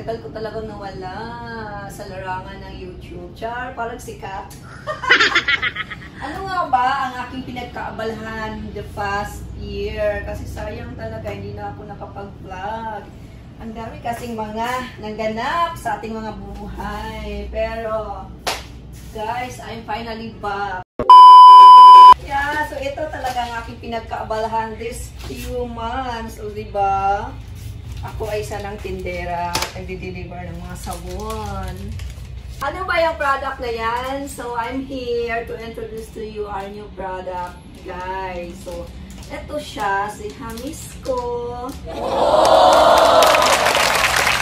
tagal ko talaga nawala sa larangan ng YouTube. Char, parang sikat. Ano nga ba ang aking pinagkaabalahan the past year? Kasi sayang talaga, hindi na ako nakapag-vlog. Ang dami kasing mga naganap sa ating mga buhay. Pero, guys, I'm finally back. Yeah, so ito talaga ang aking pinagkaabalahan this few months. O, diba? Ako ay isa ng tindera at nagdi-deliver ng mga sabon. Ano ba yung product na yan? So, I'm here to introduce to you our new product, guys. So, ito siya, si Hamisco.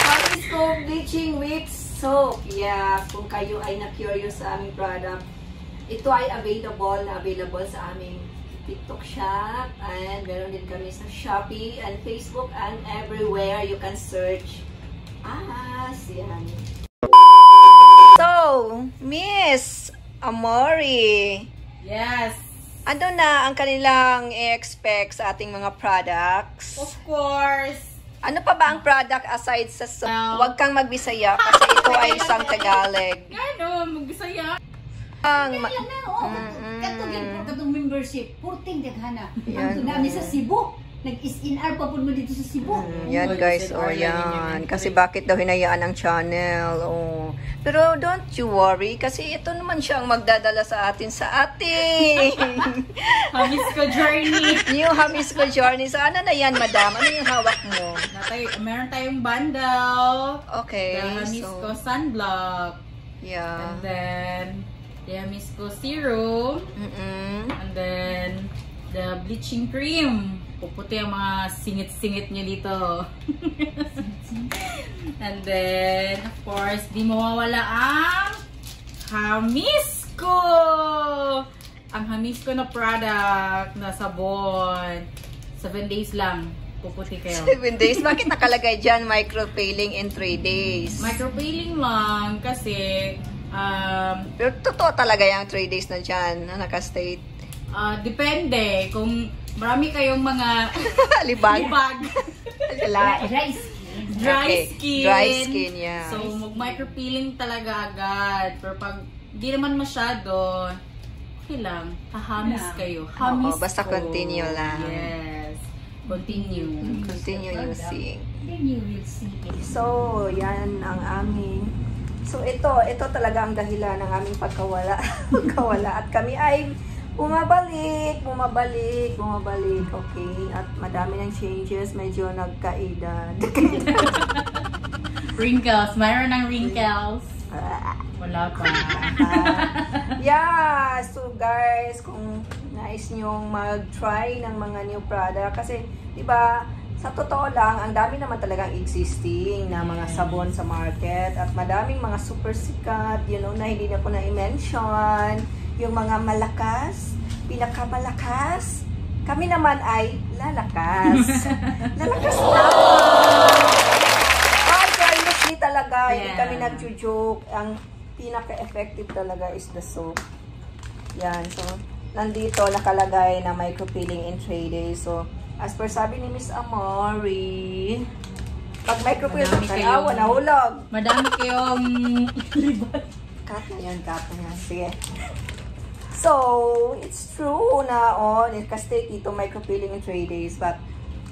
Hamisco Bleaching Whip Soap. Yeah, kung kayo ay na-curious sa aming product, ito ay available sa aming TikTok shop, and meron din kami sa Shopee and Facebook and everywhere you can search yan. So, Miss Amori. Yes. Ano na ang kanilang i-expect sa ating mga products? Of course. Ano pa ba ang product aside sa Huwag kang magbisaya kasi ito ay isang Tagalog. Ano, magbisaya. Katong membership, 14 daghana. Ang tunami sa Cebu. Nag-is-in-ar pa po mo dito sa Cebu. Yan guys, yan. Kasi bakit daw hinayaan ang channel? Oh. Pero don't you worry, kasi ito naman siyang magdadala sa atin Hamisco Journey. New Hamisco Journey. So ano na yan, madam? Ano yung hawak mo? Meron tayong bundle. Okay. The Hamisco Sunblock. Yeah. And then, the Hamisco Serum. And then, the bleaching cream. Puputi ang mga singit-singit nyo dito. And then, of course, di mawawala ang Hamisco! Ang Hamisco na product na sabon. 7 days lang. Puputi kayo. 7 days? Bakit nakalagay dyan micropeeling in 3 days? Micropeeling lang kasi pero totoo talaga yung 3 days na dyan na nakastate? Depende. Kung marami kayong mga libag. Dry skin. Dry skin, yeah. So, mag-micropeeling talaga agad. Pero pag di naman masyado, okay lang. Hahamis kayo. Hamis basta continue lang. Yes. Continue. Continue using. Then you will see it. So, yan ang aming... So, ito talaga ang dahilan ng aming pagkawala. At kami ay bumabalik. Okay. At madami ng changes. Medyo nagkaedad. Wrinkles. Mayroon ng wrinkles. Wala pa. Yeah. So, guys, kung nais nyong mag-try ng mga new product. Kasi, diba, sa totoo lang, ang dami naman talagang existing na mga sabon sa market at madaming mga super sikat, na hindi na ko na-mention. Yung mga malakas, pinakamalakas. Kami naman ay lalakas. Lalakas naman. Honestly talaga, hindi kami nag-joke. Ang pinaka-effective talaga is the soap. Yan, so, nandito nakalagay na micropeeling in 3 days. So, as per sabi ni Miss Amori, pag micropeel ka na, nahulog. Madami kayong cut na yan. Sige. So, it's true na nagka-stay dito micropeeling in 3 days. But,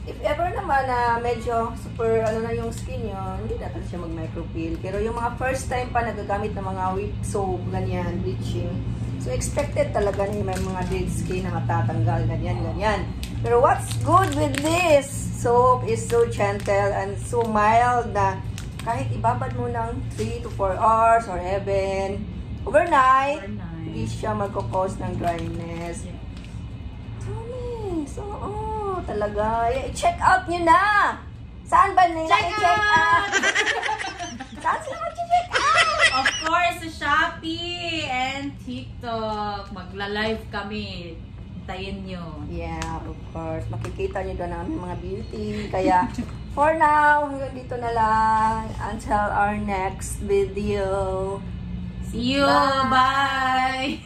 if ever naman na medyo super, na yung skin nyo, hindi natin siya mag-micropeel. Pero yung mga first time pa nagagamit ng mga whip soap, ganyan, bleaching. So, expected talaga na may mga dead skin na matatanggal, ganyan. Pero what's good with this soap is so gentle and so mild na kahit ibabad mo ng 3 to 4 hours or even overnight, hindi siya magkakause ng dryness. Promise. Oo, talaga. I-check out nyo na! Saan ba nila i-check out? Saan sila mag-check out? Of course, sa Shopee and TikTok. Magla-live kami. Tayin nyo. Yeah, of course. Makikita nyo doon ang aming mga beauty. Kaya, for now, hanggang dito na lang. Until our next video. See you! Bye!